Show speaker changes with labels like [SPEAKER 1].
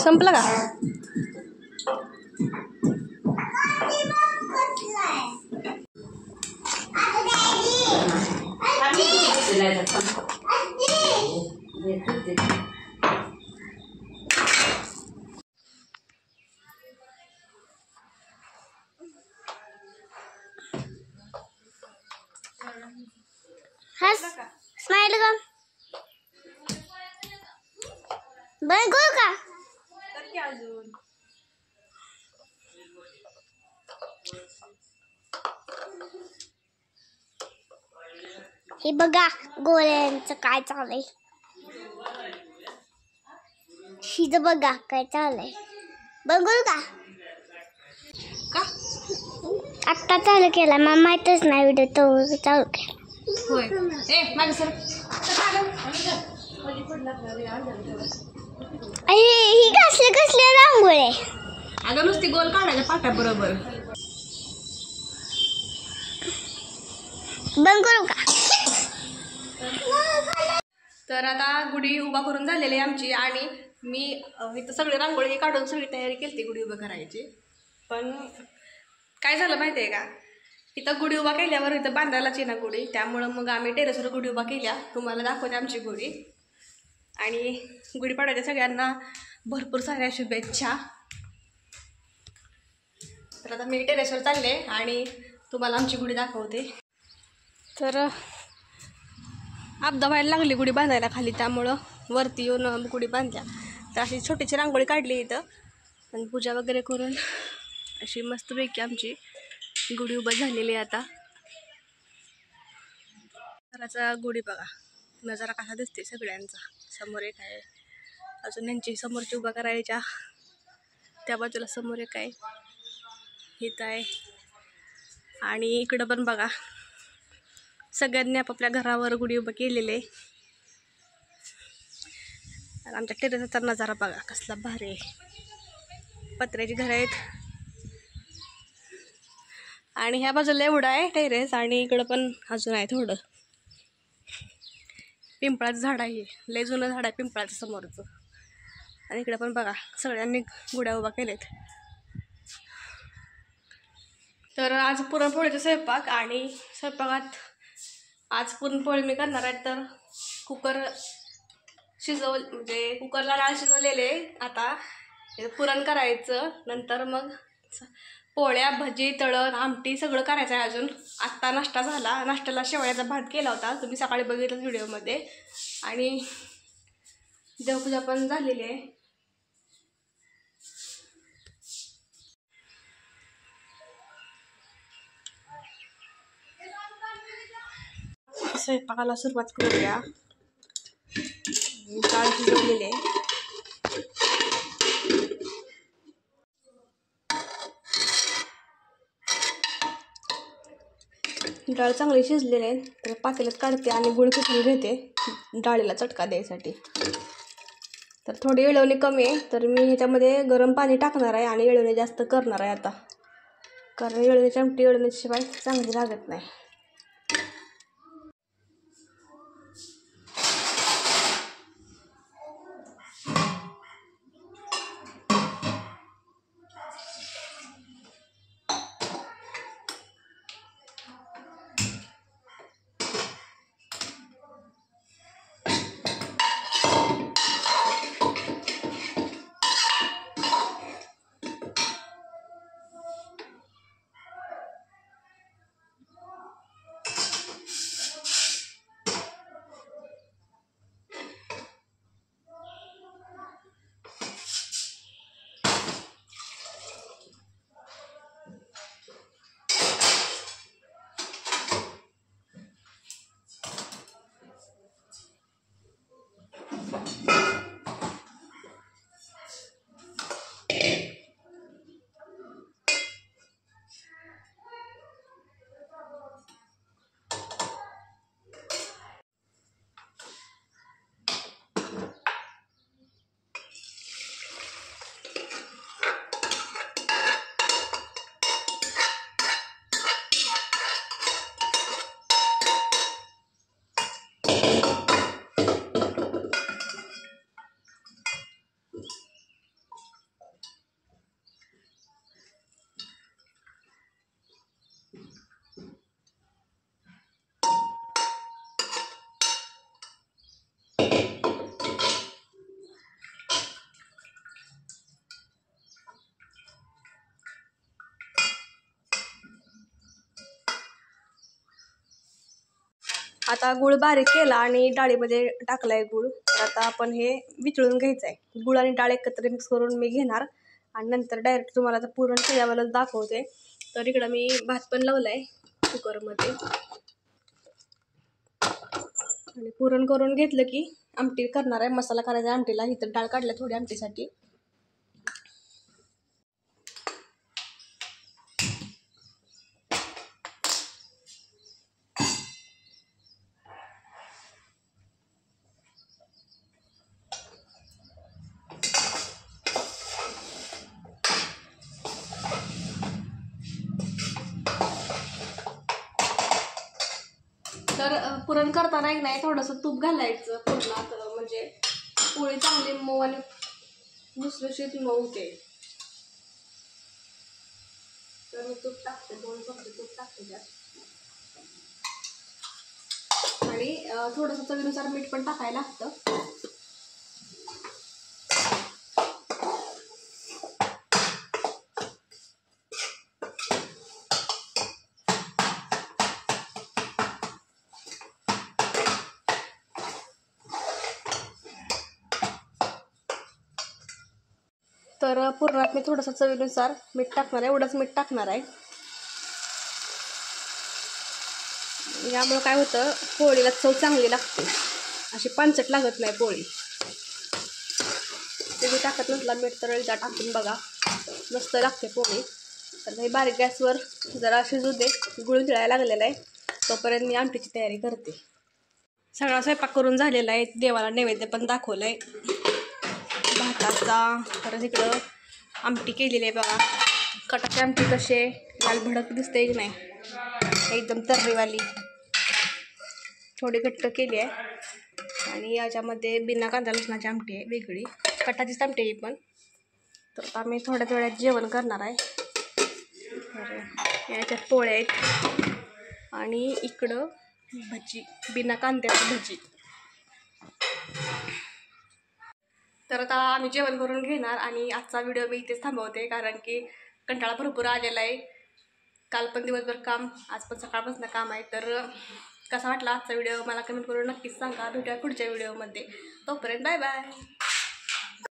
[SPEAKER 1] संपला का?
[SPEAKER 2] स्माइल का बंद करू का?
[SPEAKER 1] अजून
[SPEAKER 2] हे बघा गोळ्यांचं काय चाललंय. हिचं बघा काय चाललंय. बंद करू का? आत्ता चालू केला मला माहितच नाही व्हिडिओ तो चालू केला.
[SPEAKER 1] होय. माझं सर
[SPEAKER 2] ही कसले रांगोळे.
[SPEAKER 1] अगं नुसती गोल काढायच्या पाट्या बरोबर.
[SPEAKER 2] बंद करू का?
[SPEAKER 1] तर आता गुढी उभा करून झालेली आहे आमची आणि मी इथं सगळे रांगोळी काढून सगळी तयारी केली गुढी उभा करायची. पण काय झालं माहिती आहे का, इथं गुढी उभा केल्यावर इथं बांधायलाच ना गुढी, त्यामुळं मग आम्ही टेरेसवर गुढी उभा केल्या. तुम्हाला दाखवते आमची गुढी. आणि गुढीपाडव्याच्या सगळ्यांना भरपूर साऱ्या शुभेच्छा. तर आता मी टेरेसवर चालले आणि तुम्हाला आमची गुढी दाखवते. तर आपदा व्हायला लागली गुढी बांधायला खाली, त्यामुळं वरती येऊन गुढी बांधल्या. तर अशी छोटीशी रांगोळी काढली इथं आणि पूजा वगैरे करून अशी मस्तपैकी आमची गुढी उभं झालेली आहे. आता घराचा गुढी बघा नजारा कसा दिसते सगळ्यांचा. समोर एक आहे, अजून यांची समोरची उभा करायच्या, त्या बाजूला समोर एक आहे, इथं आहे. आणि इकडं पण बघा सगळ्यांनी आपापल्या घरावर गुढी उभं केलेले. आमच्या टेरेसचा नजारा बघा कसला भारी आहे. पत्र्याची घरं आहेत आणि ह्या बाजूला एवढं आहे टेरेस आणि इकडं पण अजून आहे थोडं. पिंपळाचं झाड आहे, लय जुनं झाड आहे पिंपळाचं समोरचं. आणि इकडे पण बघा सगळ्यांनी गुड्या उभा केलेत. तर आज पुरणपोळीचा स्वयंपाक आणि स्वयंपाकात आज पुरणपोळी मी करणार आहे. तर कुकर म्हणजे कुकरला डाळ शिजवलेले. आता पुरण करायचं, नंतर मग पोळ्या भजी तळण आमटी सगळं करायचं आहे अजून. आत्ता नाश्ता झाला, नाश्त्याला शेवयाचा भात केला होता, तुम्ही सकाळी बघितलं व्हिडिओमध्ये. आणि देवपूजा पण झालेली आहे. स्वयंपाकाला सुरुवात करूया. डाळ शिजवलेली आहे. डाळ चांगली शिजलेली आहे. तर पातेल्यात काढते आणि गुळ किसून घेते डाळीला चटका द्यायसाठी. तर थोडी येळवणी कमी आहे, तर मी ह्याच्यामध्ये गरम पाणी टाकणार आहे आणि येळवणी जास्त करणार आहे आता, कारण येळवणीची आमटी येळवणीशिवाय चांगली लागत नाही. आता गुळ बारीक केला आणि डाळीमध्ये टाकलाय गुळ. तर आता आपण हे वितळून घ्यायचं आहे. गुळ आणि डाळ एकत्र मिक्स करून मी घेणार आणि नंतर डायरेक्ट तुम्हाला आता पुरण शिजायला दाखवते. तर इकडं मी भात पण लावलाय कुकरमध्ये आणि पुरण करून घेतलं की आमटी करणार आहे. मसाला करायचा आमटीला. इथं डाळ काढल्या थोडी आमटीसाठी. तर पुरण करताना एक नाही थोडंसं तूप घालायचं पुरणात, म्हणजे पोळी चांगली मऊ आणि लुसलुशीत मऊ होते. तर मी तूप टाकते, 2 चमचे तूप टाकते त्यात आणि थोडंसं चवीनुसार मीठ पण टाकायला लागतं. तर पुरणात मी थोडंसं चवीनुसार मीठ टाकणार आहे. एवढंच मीठ टाकणार आहे. यामुळे काय होतं, पोळीला चव चांगली लागते, अशी पांचट लागत नाही पोळी. तुम्ही टाकत नसला मीठ तर एकदा टाकून बघा, मस्त लागते पोळी. तर हे बारीक गॅसवर जरा शिजू दे. गुळ गिळायला लागलेला आहे, तोपर्यंत मी आमटीची तयारी करते. सगळा स्वयंपाक करून झालेला आहे. देवाला नैवेद्य पण दाखवलं आहे भाताचा. परत इकडं आमटी केलेली आहे बघा. कटाची आमटी कशी लाल भडक दिसते की नाही, एकदम तर्रीवाली. थोडी घट्ट केली आहे आणि याच्यामध्ये बिना कांदा लसणाची आमटी आहे वेगळी. कटाचीच आमटी आहे पण. तर आता मी थोड्या वेळात जेवण करणार आहे. तर याच्यात पोळ्या आहेत आणि इकडं भजी, बिना कांद्याची भजी. तर आता आम्ही जेवण करून घेणार आणि आजचा व्हिडिओ मी इथेच थांबवते, कारण की कंटाळा भरपूर आलेला आहे. काल पण दिवसभर काम, आज पण सकाळपासून काम आहे. तर कसा वाटला आजचा व्हिडिओ मला कमेंट करून नक्कीच सांगा. भेटूया पुढच्या व्हिडिओमध्ये. तोपर्यंत बाय बाय.